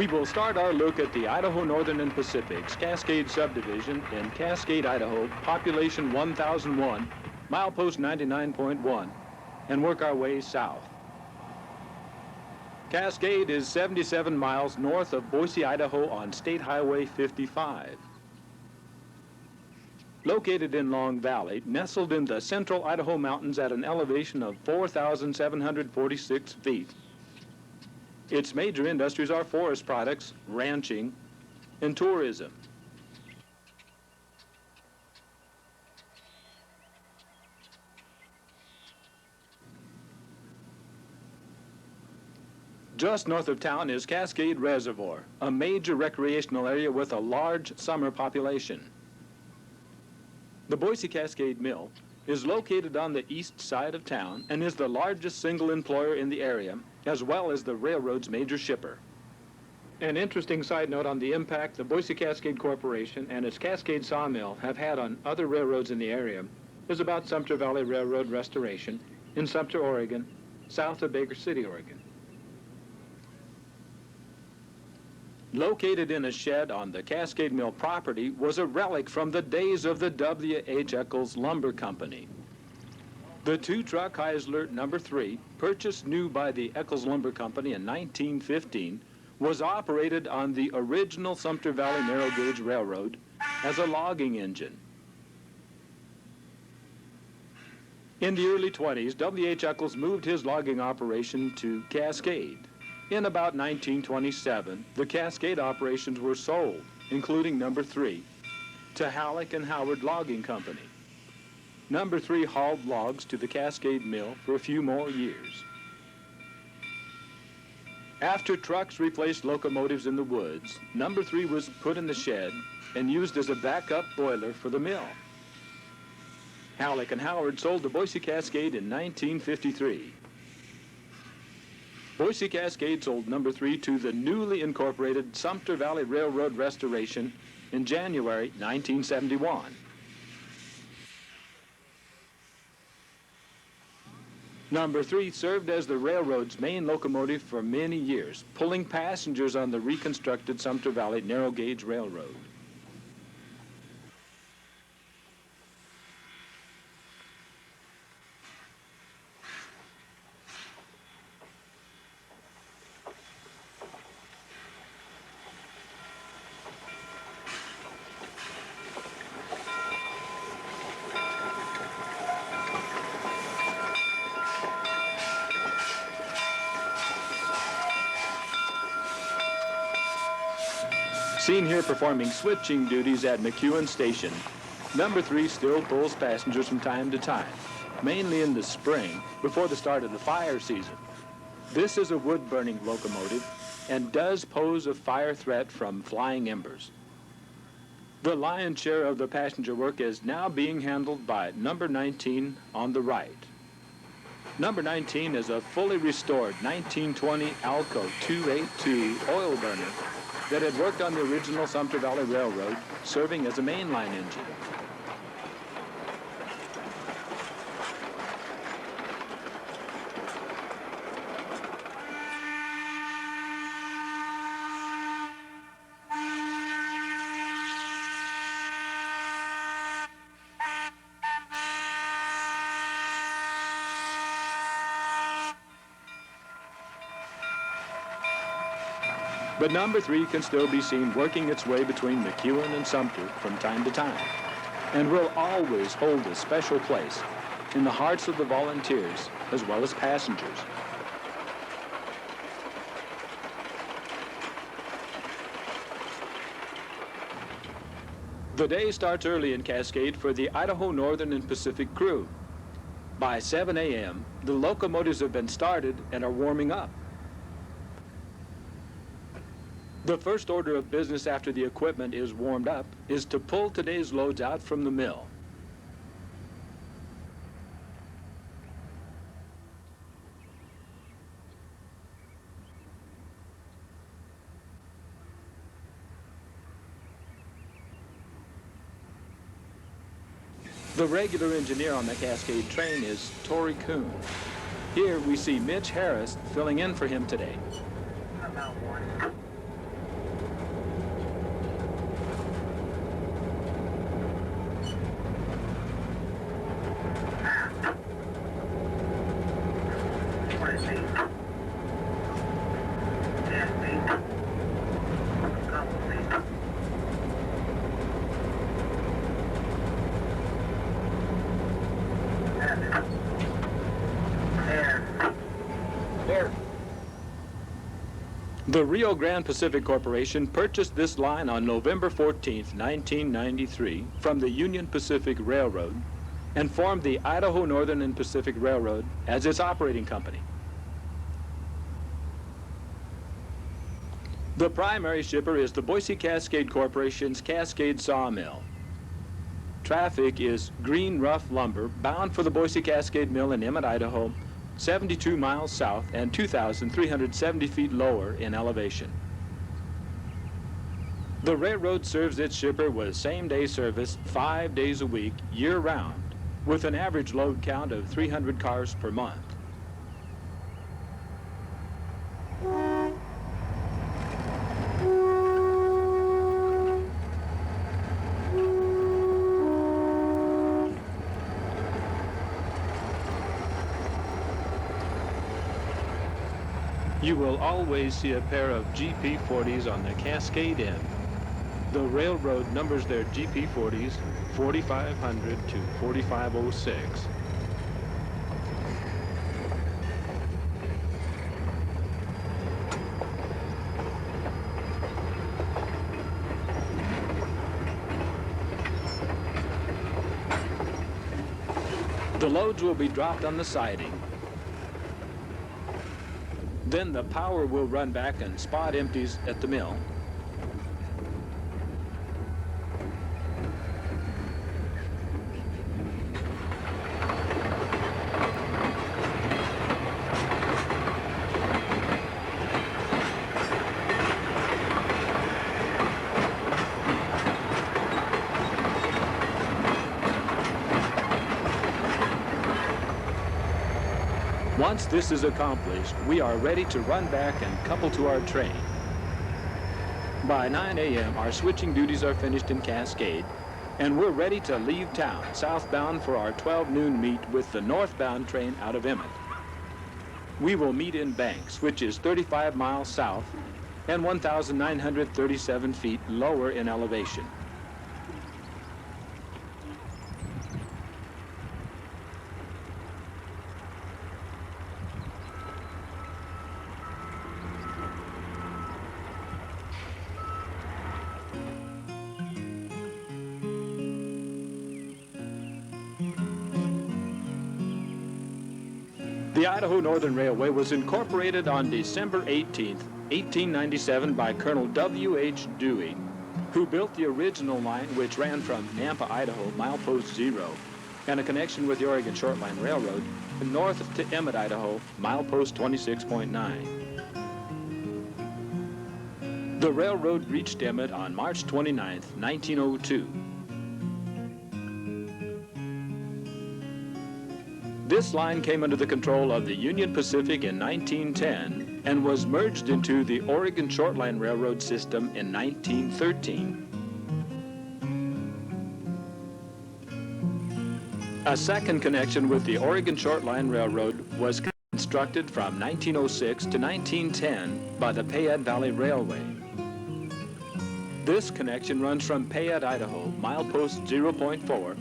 We will start our look at the Idaho Northern and Pacific's Cascade Subdivision in Cascade, Idaho, population 1001, milepost 99.1, and work our way south. Cascade is 77 miles north of Boise, Idaho on State Highway 55. Located in Long Valley, nestled in the central Idaho mountains at an elevation of 4,746 feet. Its major industries are forest products, ranching, and tourism. Just north of town is Cascade Reservoir, a major recreational area with a large summer population. The Boise Cascade Mill is located on the east side of town and is the largest single employer in the area, as well as the railroad's major shipper. An interesting side note on the impact the Boise Cascade Corporation and its Cascade Sawmill have had on other railroads in the area is about Sumter Valley Railroad restoration in Sumter, Oregon, south of Baker City, Oregon. Located in a shed on the Cascade Mill property was a relic from the days of the W.H. Eccles Lumber Company. The two-truck Heisler No. 3, purchased new by the Eccles Lumber Company in 1915, was operated on the original Sumter Valley Narrow Gauge Railroad as a logging engine. In the early 20s, W.H. Eccles moved his logging operation to Cascade. In about 1927, the Cascade operations were sold, including No. 3, to Halleck and Howard Logging Company. No. 3 hauled logs to the Cascade Mill for a few more years. After trucks replaced locomotives in the woods, No. 3 was put in the shed and used as a backup boiler for the mill. Halleck and Howard sold the Boise Cascade in 1953. Boise Cascade sold No. 3 to the newly incorporated Sumter Valley Railroad Restoration in January 1971. No. 3 served as the railroad's main locomotive for many years, pulling passengers on the reconstructed Sumter Valley Narrow Gauge Railroad. Seen here performing switching duties at McEwen Station, No. 3 still pulls passengers from time to time, mainly in the spring before the start of the fire season. This is a wood-burning locomotive and does pose a fire threat from flying embers. The lion's share of the passenger work is now being handled by No. 19 on the right. No. 19 is a fully restored 1920 Alco 282 oil burner that had worked on the original Sumter Valley Railroad, serving as a mainline engine. But No. 3 can still be seen working its way between McEwen and Sumter from time to time, and will always hold a special place in the hearts of the volunteers as well as passengers. The day starts early in Cascade for the Idaho Northern and Pacific crew. By 7 a.m., the locomotives have been started and are warming up. The first order of business after the equipment is warmed up is to pull today's loads out from the mill. The regular engineer on the Cascade train is Torrey Kuhn. Here we see Mitch Harris filling in for him today. The Rio Grande Pacific Corporation purchased this line on November 14, 1993, from the Union Pacific Railroad and formed the Idaho Northern and Pacific Railroad as its operating company. The primary shipper is the Boise Cascade Corporation's Cascade Sawmill. Traffic is green rough lumber bound for the Boise Cascade Mill in Emmett, Idaho, 72 miles south and 2,370 feet lower in elevation. The railroad serves its shipper with same-day service 5 days a week, year-round, with an average load count of 300 cars per month. You will always see a pair of GP40s on the Cascade end. The railroad numbers their GP40s 4500 to 4506. The loads will be dropped on the siding. Then the power will run back and spot empties at the mill. Once this is accomplished, we are ready to run back and couple to our train. By 9 a.m., our switching duties are finished in Cascade, and we're ready to leave town southbound for our 12 noon meet with the northbound train out of Emmett. We will meet in Banks, which is 35 miles south and 1,937 feet lower in elevation. The Idaho Northern Railway was incorporated on December 18, 1897 by Colonel W.H. Dewey, who built the original line which ran from Nampa, Idaho, milepost 0, and a connection with the Oregon Shortline Railroad, north to Emmett, Idaho, milepost 26.9. The railroad reached Emmett on March 29, 1902. This line came under the control of the Union Pacific in 1910 and was merged into the Oregon Shortline Railroad system in 1913. A second connection with the Oregon Shortline Railroad was constructed from 1906 to 1910 by the Payette Valley Railway. This connection runs from Payette, Idaho, milepost 0.4,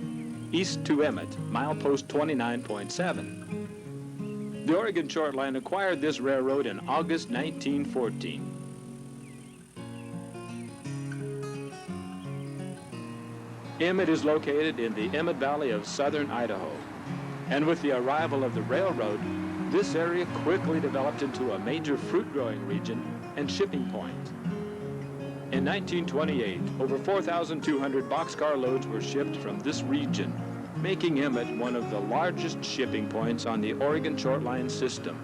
east to Emmett, milepost 29.7. The Oregon Shortline acquired this railroad in August 1914. Emmett is located in the Emmett Valley of southern Idaho, and with the arrival of the railroad, this area quickly developed into a major fruit-growing region and shipping point. In 1928, over 4,200 boxcar loads were shipped from this region, making Emmett one of the largest shipping points on the Oregon Shortline system.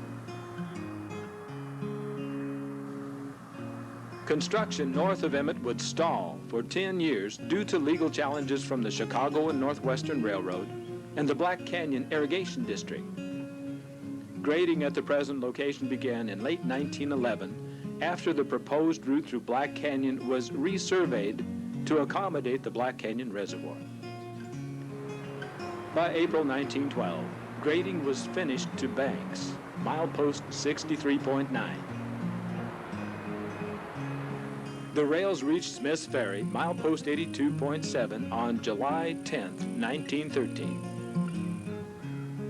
Construction north of Emmett would stall for 10 years due to legal challenges from the Chicago and Northwestern Railroad and the Black Canyon Irrigation District. Grading at the present location began in late 1911 after the proposed route through Black Canyon was resurveyed to accommodate the Black Canyon Reservoir. By April 1912, grading was finished to Banks, milepost 63.9. The rails reached Smith's Ferry, milepost 82.7 on July 10, 1913.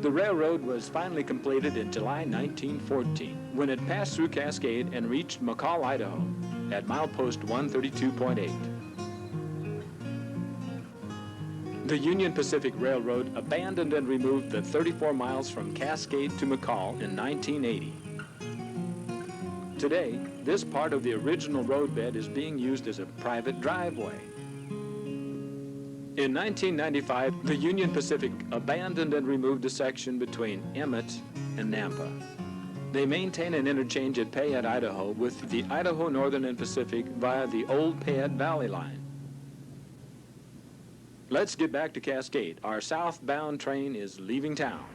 The railroad was finally completed in July 1914 when it passed through Cascade and reached McCall, Idaho at milepost 132.8. The Union Pacific Railroad abandoned and removed the 34 miles from Cascade to McCall in 1980. Today, this part of the original roadbed is being used as a private driveway. In 1995, the Union Pacific abandoned and removed a section between Emmett and Nampa. They maintain an interchange at Payette, Idaho with the Idaho Northern and Pacific via the old Payette Valley line. Let's get back to Cascade. Our southbound train is leaving town.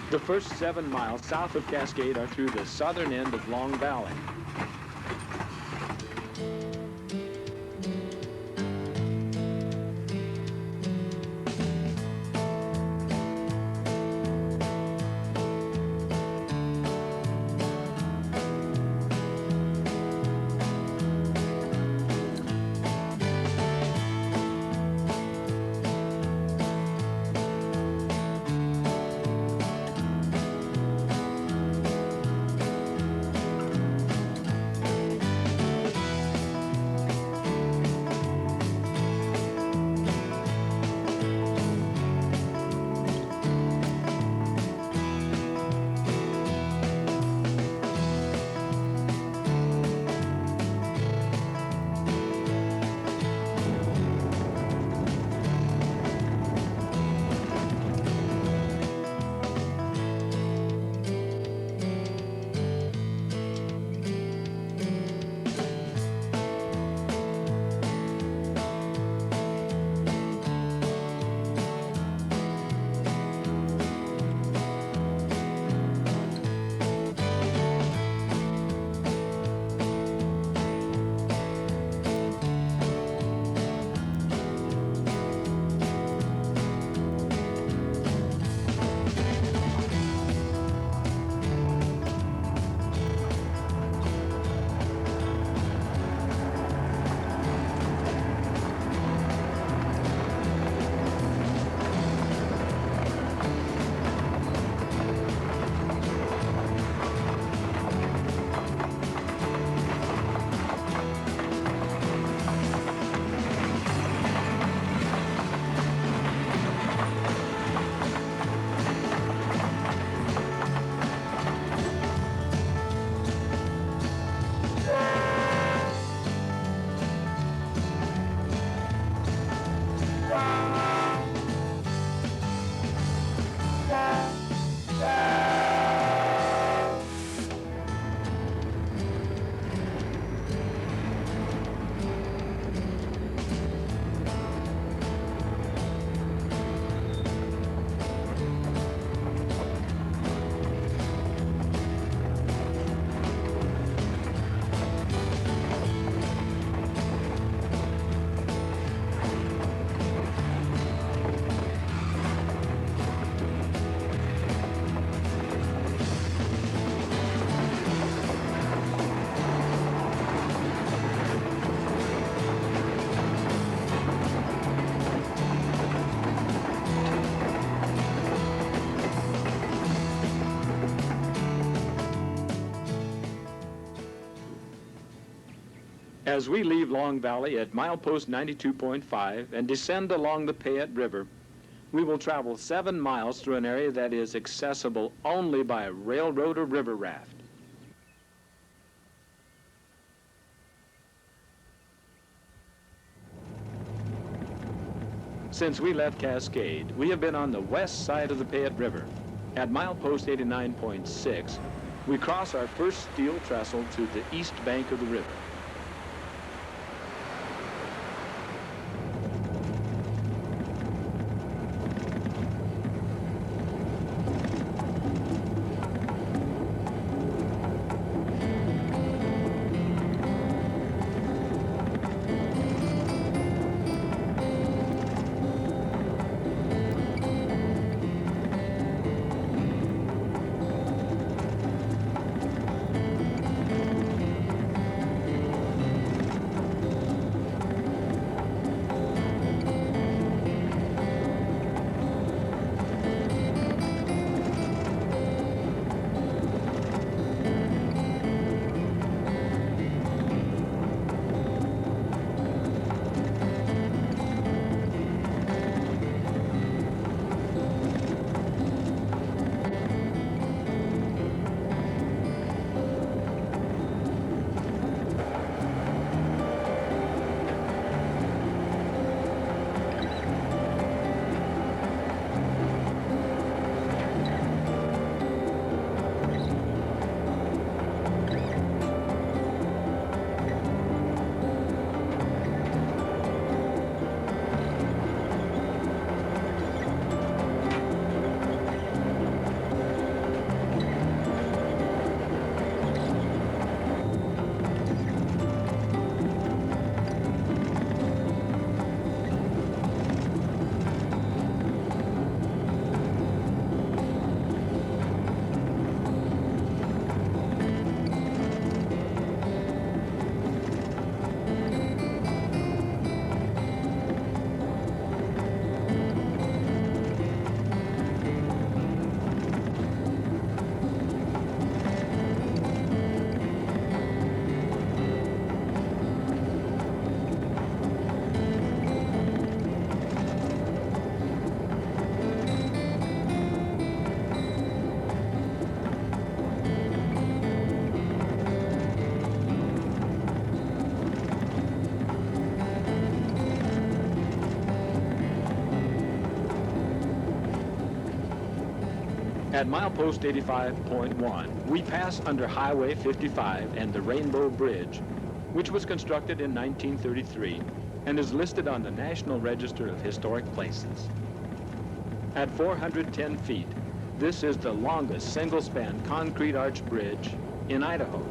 The first 7 miles south of Cascade are through the southern end of Long Valley. As we leave Long Valley at milepost 92.5 and descend along the Payette River, we will travel 7 miles through an area that is accessible only by a railroad or river raft. Since we left Cascade, we have been on the west side of the Payette River. At milepost 89.6, we cross our first steel trestle to the east bank of the river. At milepost 85.1, we pass under Highway 55 and the Rainbow Bridge, which was constructed in 1933 and is listed on the National Register of Historic Places. At 410 feet, this is the longest single-span concrete arch bridge in Idaho.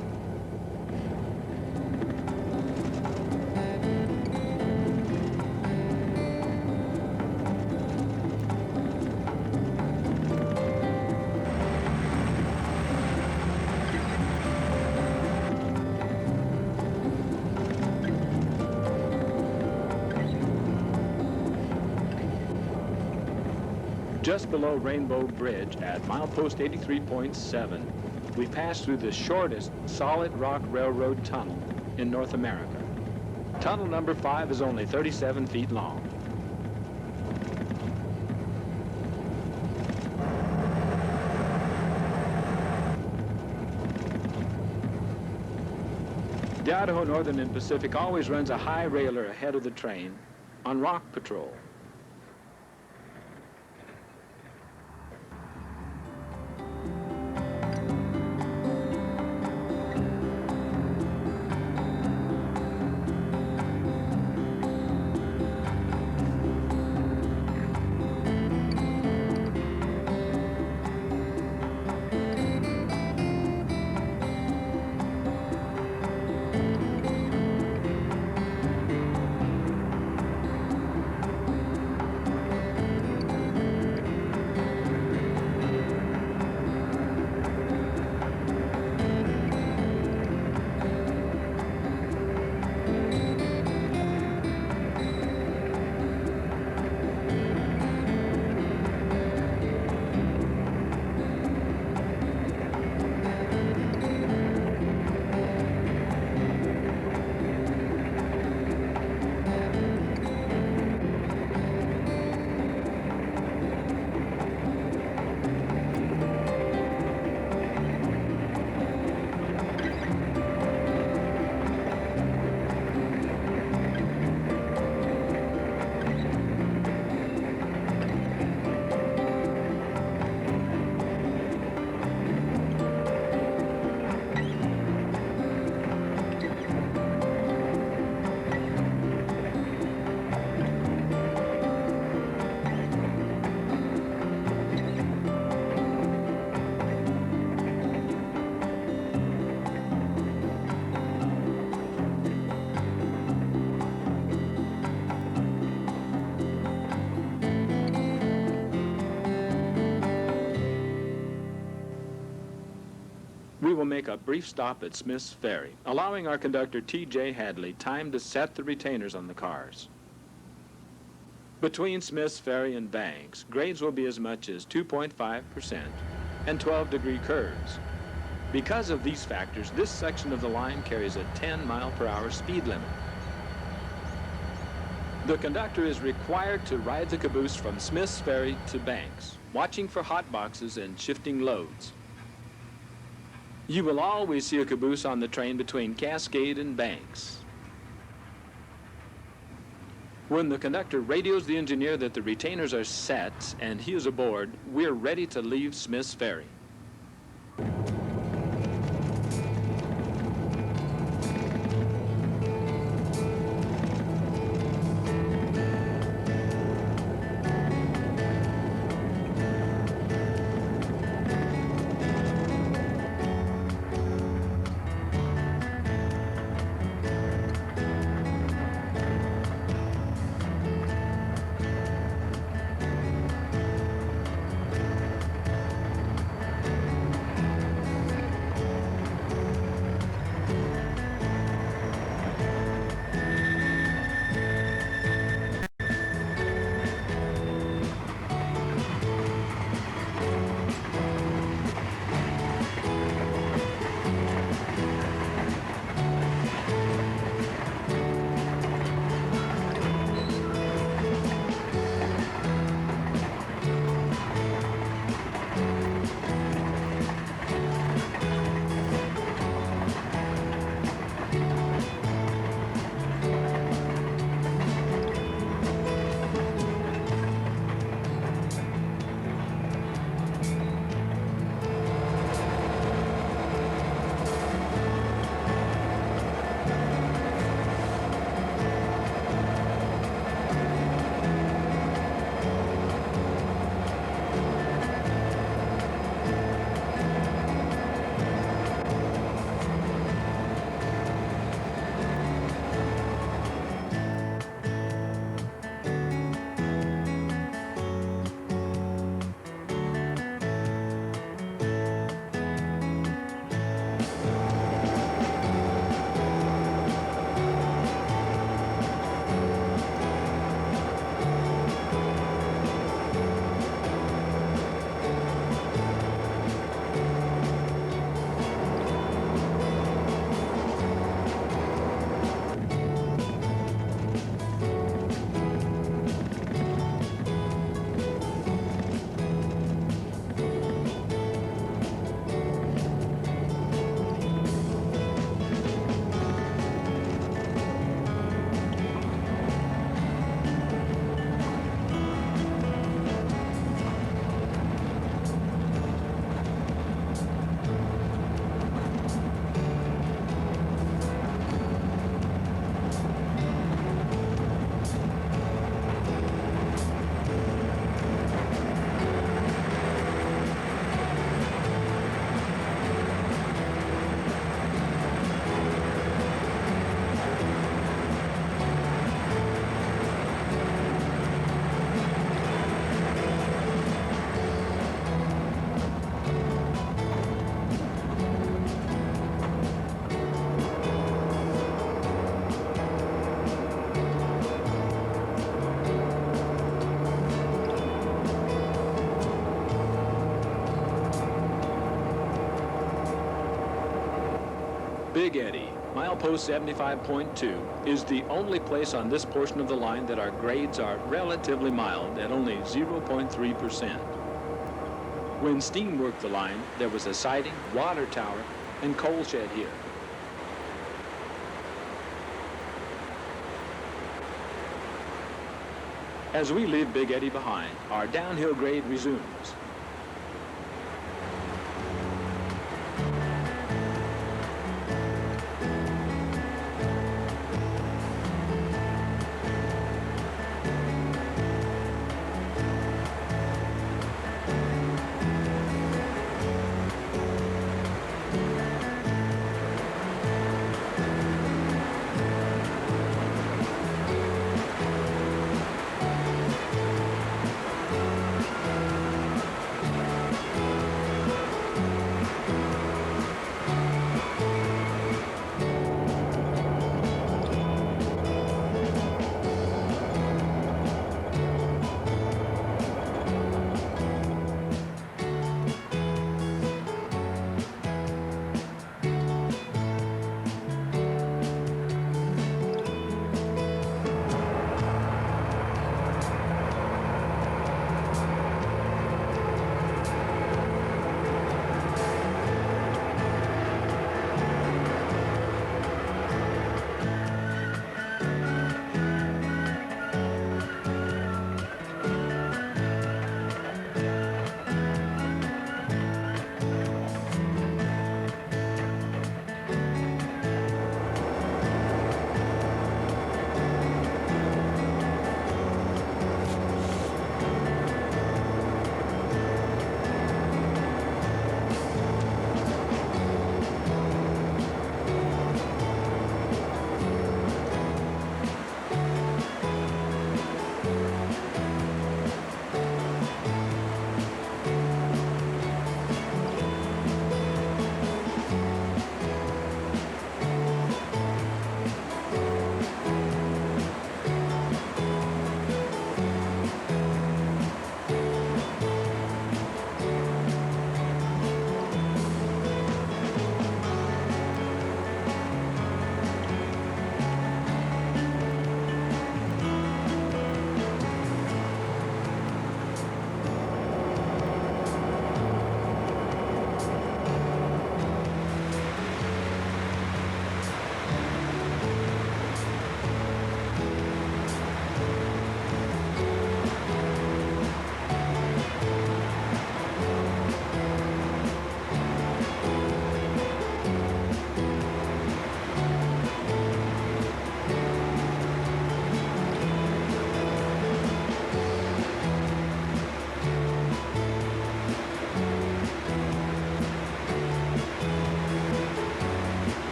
Just below Rainbow Bridge at milepost 83.7, we pass through the shortest solid rock railroad tunnel in North America. Tunnel number 5 is only 37 feet long. The Idaho Northern and Pacific always runs a high railer ahead of the train on rock patrol. We will make a brief stop at Smith's Ferry, allowing our conductor T.J. Hadley time to set the retainers on the cars. Between Smith's Ferry and Banks, grades will be as much as 2.5% and 12-degree curves. Because of these factors, this section of the line carries a 10-mile-per-hour speed limit. The conductor is required to ride the caboose from Smith's Ferry to Banks, watching for hot boxes and shifting loads. You will always see a caboose on the train between Cascade and Banks. When the conductor radios the engineer that the retainers are set and he is aboard, we're ready to leave Smith's Ferry. Big Eddy, milepost 75.2, is the only place on this portion of the line that our grades are relatively mild at only 0.3%. When steam worked the line, there was a siding, water tower, and coal shed here. As we leave Big Eddy behind, our downhill grade resumes.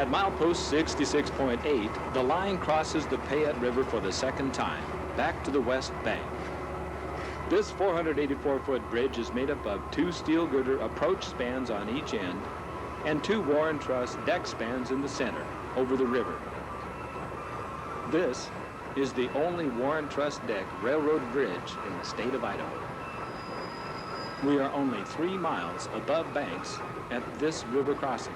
At milepost 66.8, the line crosses the Payette River for the second time, back to the west bank. This 484-foot bridge is made up of 2 steel girder approach spans on each end and 2 Warren Truss deck spans in the center, over the river. This is the only Warren Truss deck railroad bridge in the state of Idaho. We are only 3 miles above Banks at this river crossing.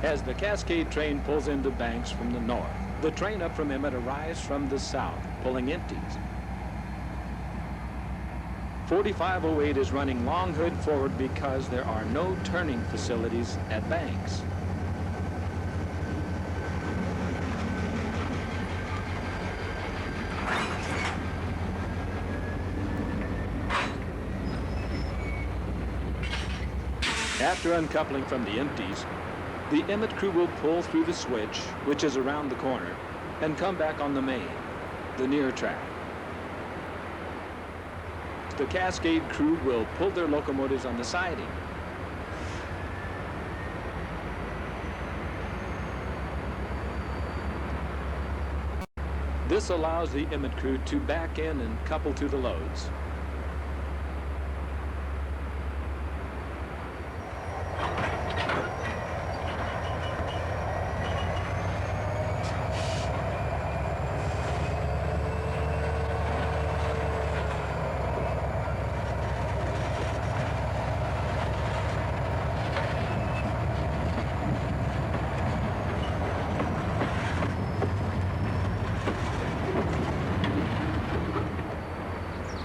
As the Cascade train pulls into Banks from the north, the train up from Emmett arrives from the south, pulling empties. 4508 is running long hood forward because there are no turning facilities at Banks. After uncoupling from the empties, the Emmett crew will pull through the switch, which is around the corner, and come back on the main, the near track. The Cascade crew will pull their locomotives on the siding. This allows the Emmett crew to back in and couple to the loads.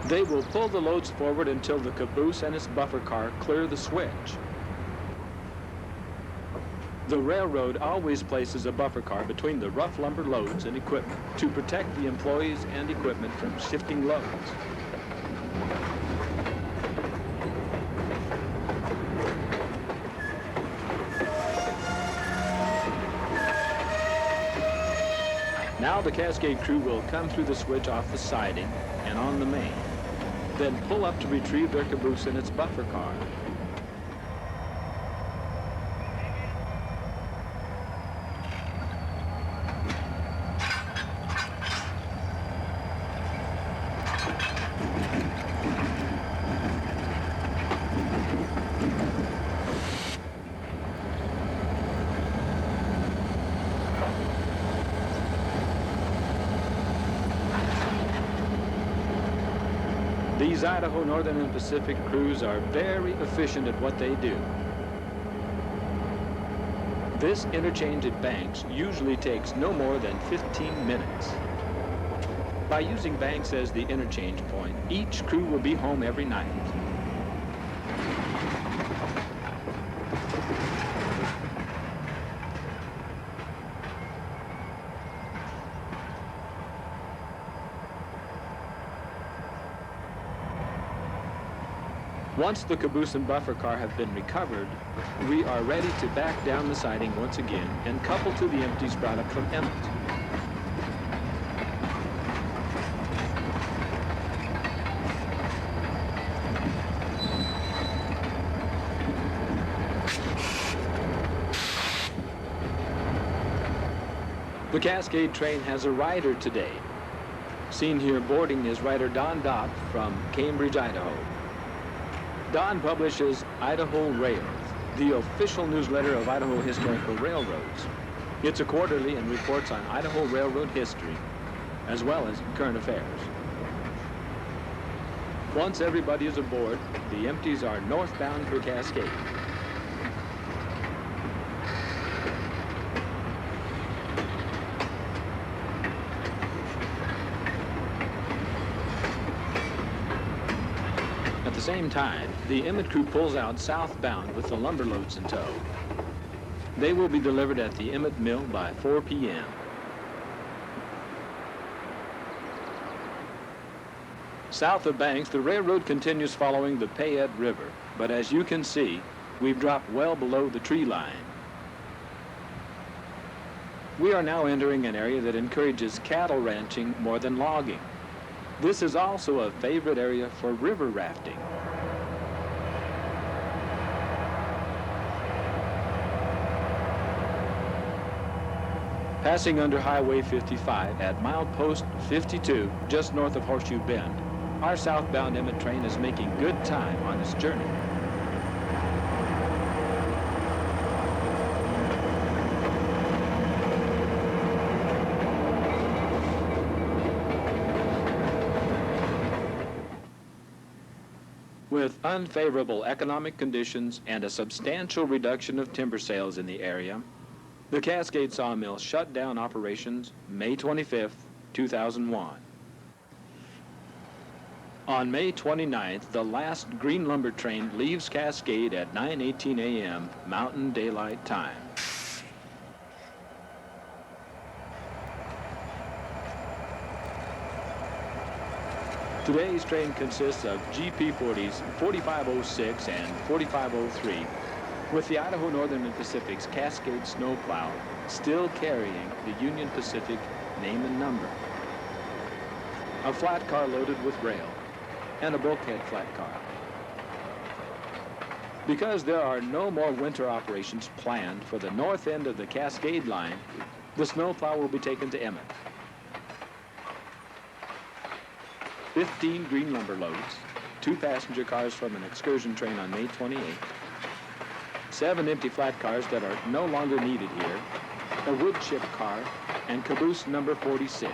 They will pull the loads forward until the caboose and its buffer car clear the switch. The railroad always places a buffer car between the rough lumber loads and equipment to protect the employees and equipment from shifting loads. Now the Cascade crew will come through the switch off the siding and on the main, then pull up to retrieve their caboose and its buffer car. These Idaho, Northern, and Pacific crews are very efficient at what they do. This interchange at Banks usually takes no more than 15 minutes. By using Banks as the interchange point, each crew will be home every night. Once the caboose and buffer car have been recovered, we are ready to back down the siding once again and couple to the empties brought up from Emmett. The Cascade train has a rider today. Seen here boarding is rider Don Dopp from Cambridge, Idaho. Don publishes Idaho Rails, the official newsletter of Idaho Historical Railroads. It's a quarterly and reports on Idaho railroad history, as well as current affairs. Once everybody is aboard, the empties are northbound for Cascade. At the same time, the Emmett crew pulls out southbound with the lumber loads in tow. They will be delivered at the Emmett Mill by 4 p.m. South of Banks, the railroad continues following the Payette River, but as you can see, we've dropped well below the tree line. We are now entering an area that encourages cattle ranching more than logging. This is also a favorite area for river rafting. Passing under Highway 55 at milepost 52, just north of Horseshoe Bend, our southbound Emmett train is making good time on its journey. With unfavorable economic conditions and a substantial reduction of timber sales in the area, the Cascade sawmill shut down operations May 25, 2001. On May 29th, the last green lumber train leaves Cascade at 9:18 a.m. Mountain Daylight Time. Today's train consists of GP40s 4506 and 4503, with the Idaho Northern and Pacific's Cascade snowplow still carrying the Union Pacific name and number. A flat car loaded with rail, and a bulkhead flat car. Because there are no more winter operations planned for the north end of the Cascade line, the snowplow will be taken to Emmett. 15 green lumber loads, 2 passenger cars from an excursion train on May 28th, 7 empty flat cars that are no longer needed here, a wood chip car, and caboose number 46.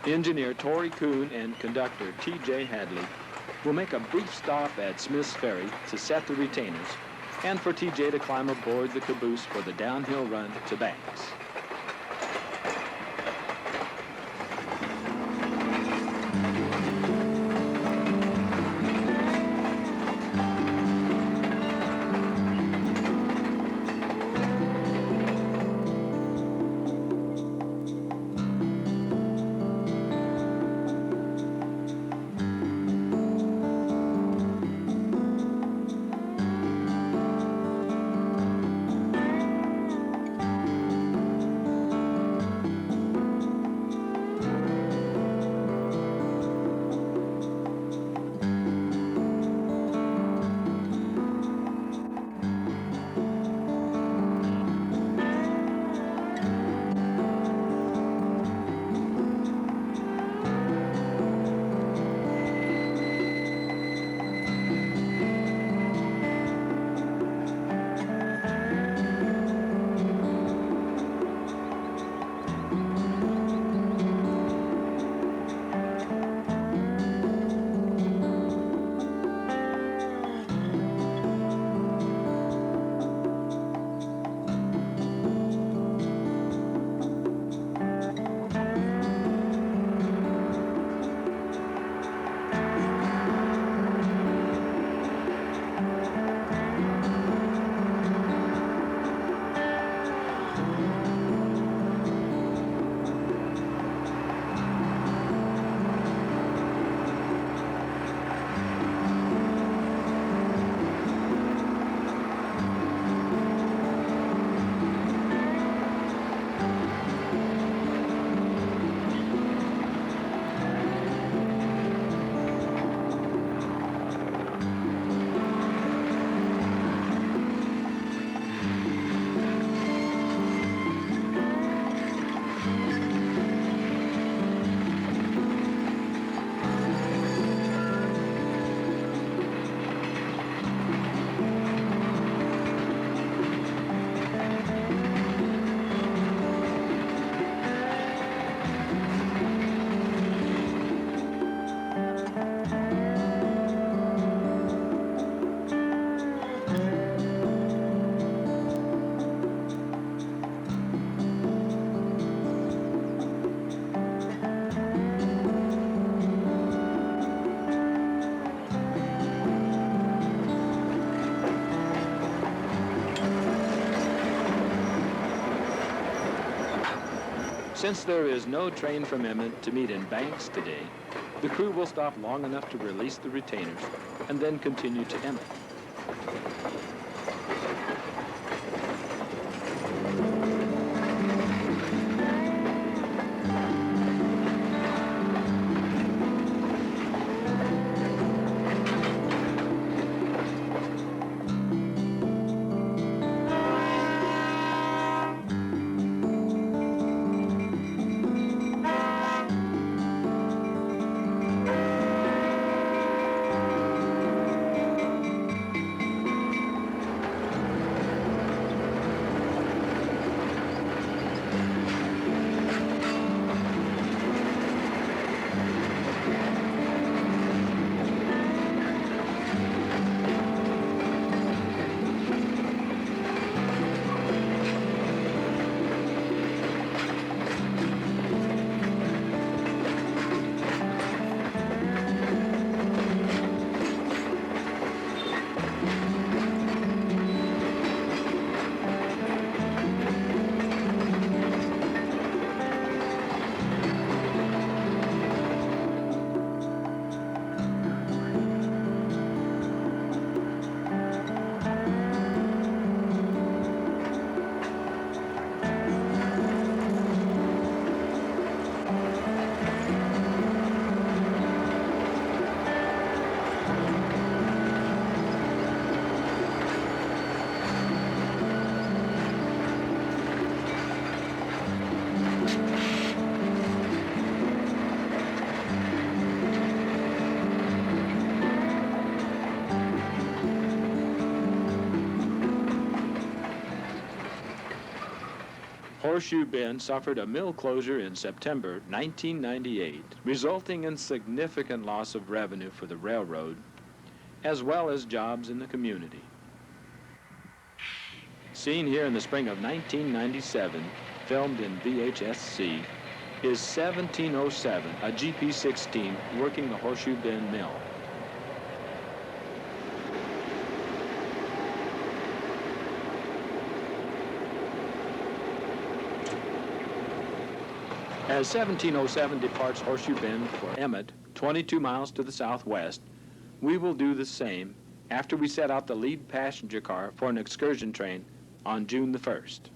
Engineer Torrey Kuhn and conductor T.J. Hadley will make a brief stop at Smith's Ferry to set the retainers and for T.J. to climb aboard the caboose for the downhill run to Banks. Since there is no train from Emmett to meet in Banks today, the crew will stop long enough to release the retainers and then continue to Emmett. Horseshoe Bend suffered a mill closure in September 1998, resulting in significant loss of revenue for the railroad, as well as jobs in the community. Seen here in the spring of 1997, filmed in VHSC, is 1707, a GP-16 working the Horseshoe Bend mill. As 1707 departs Horseshoe Bend for Emmett, 22 miles to the southwest, we will do the same after we set out the lead passenger car for an excursion train on June the 1st.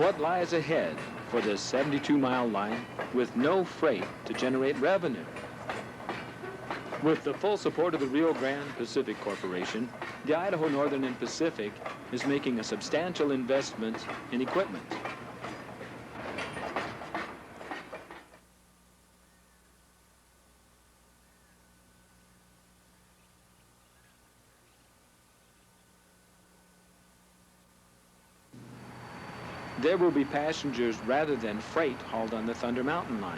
What lies ahead for this 72-mile line with no freight to generate revenue? With the full support of the Rio Grande Pacific Corporation, the Idaho Northern and Pacific is making a substantial investment in equipment. There will be passengers rather than freight hauled on the Thunder Mountain line.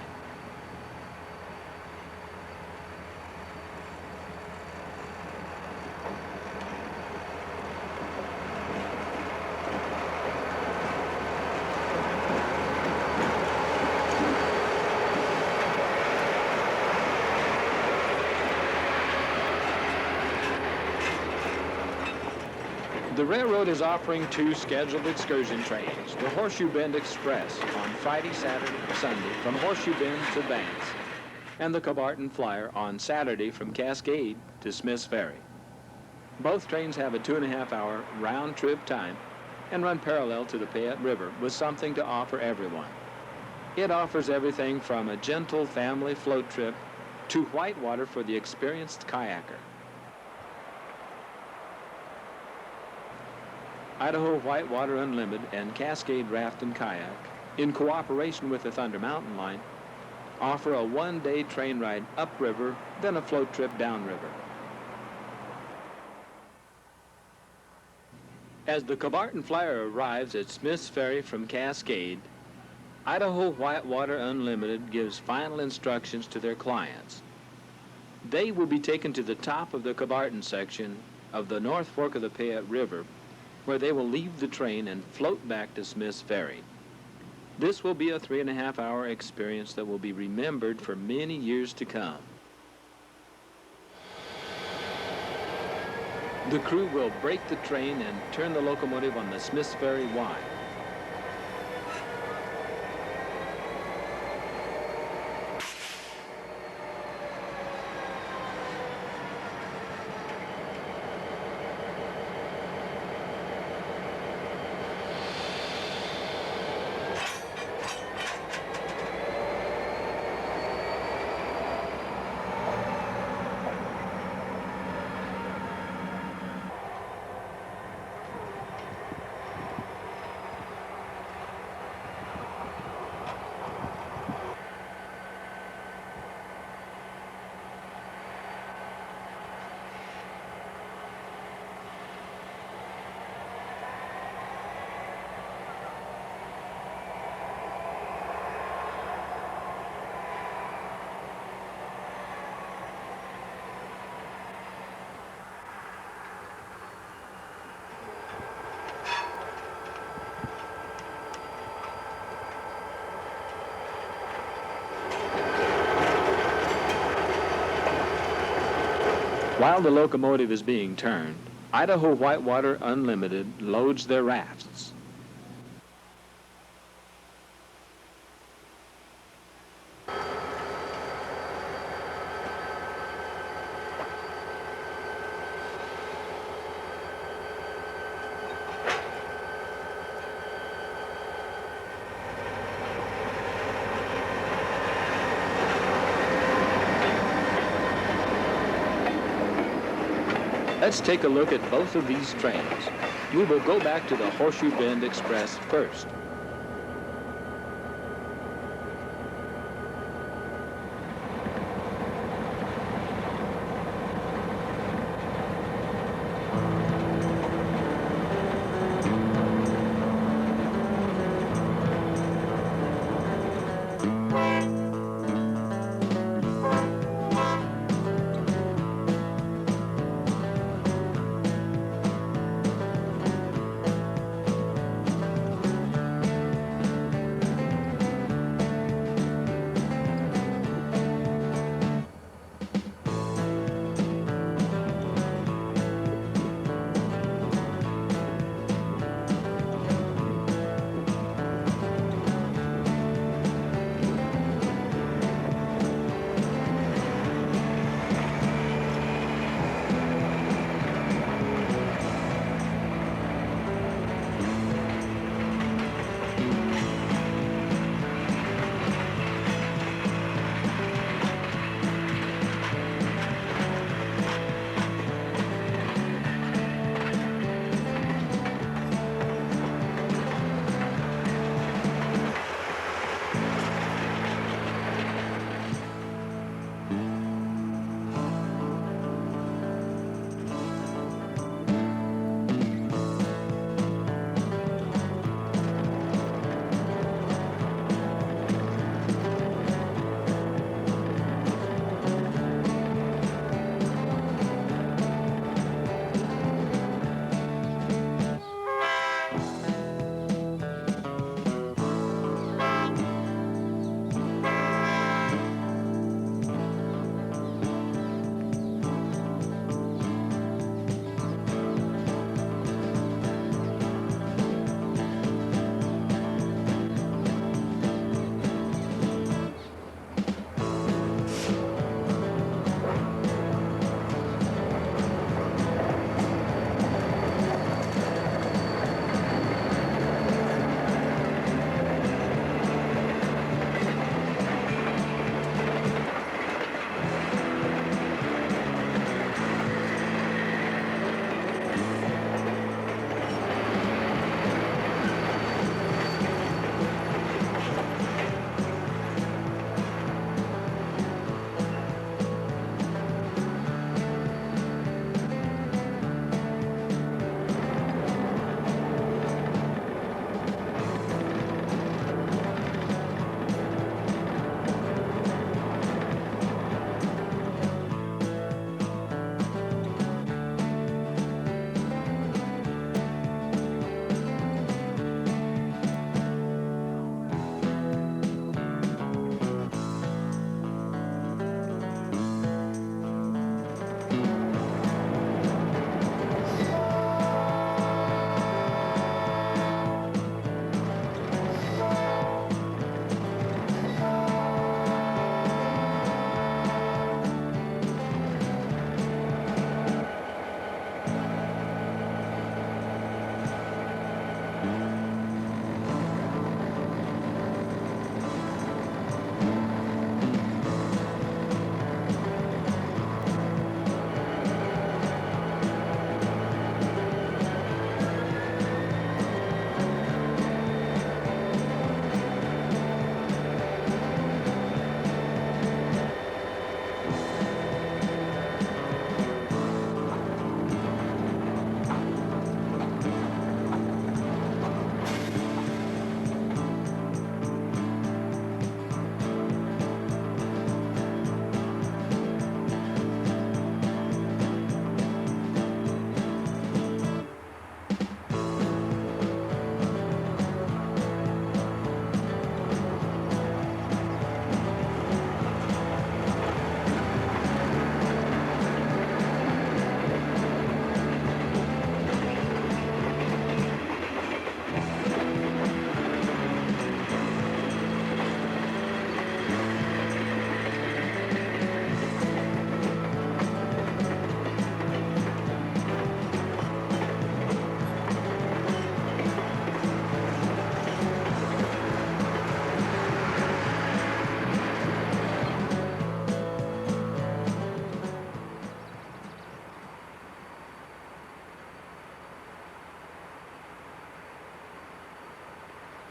The railroad is offering 2 scheduled excursion trains, the Horseshoe Bend Express on Friday, Saturday, Sunday from Horseshoe Bend to Banks, and the Cabarton Flyer on Saturday from Cascade to Smith's Ferry. Both trains have a 2.5-hour round-trip time and run parallel to the Payette River with something to offer everyone. It offers everything from a gentle family float trip to whitewater for the experienced kayaker. Idaho Whitewater Unlimited and Cascade Raft and Kayak, in cooperation with the Thunder Mountain Line, offer a 1-day train ride upriver, then a float trip downriver. As the Cabarton Flyer arrives at Smith's Ferry from Cascade, Idaho Whitewater Unlimited gives final instructions to their clients. They will be taken to the top of the Cabarton section of the North Fork of the Payette River, where they will leave the train and float back to Smith's Ferry. This will be a 3.5-hour experience that will be remembered for many years to come. The crew will brake the train and turn the locomotive on the Smith's Ferry Y. While the locomotive is being turned, Idaho Whitewater Unlimited loads their rafts. Let's take a look at both of these trains. We will go back to the Horseshoe Bend Express first.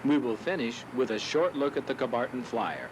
We will finish with a short look at the Cabarton Flyer.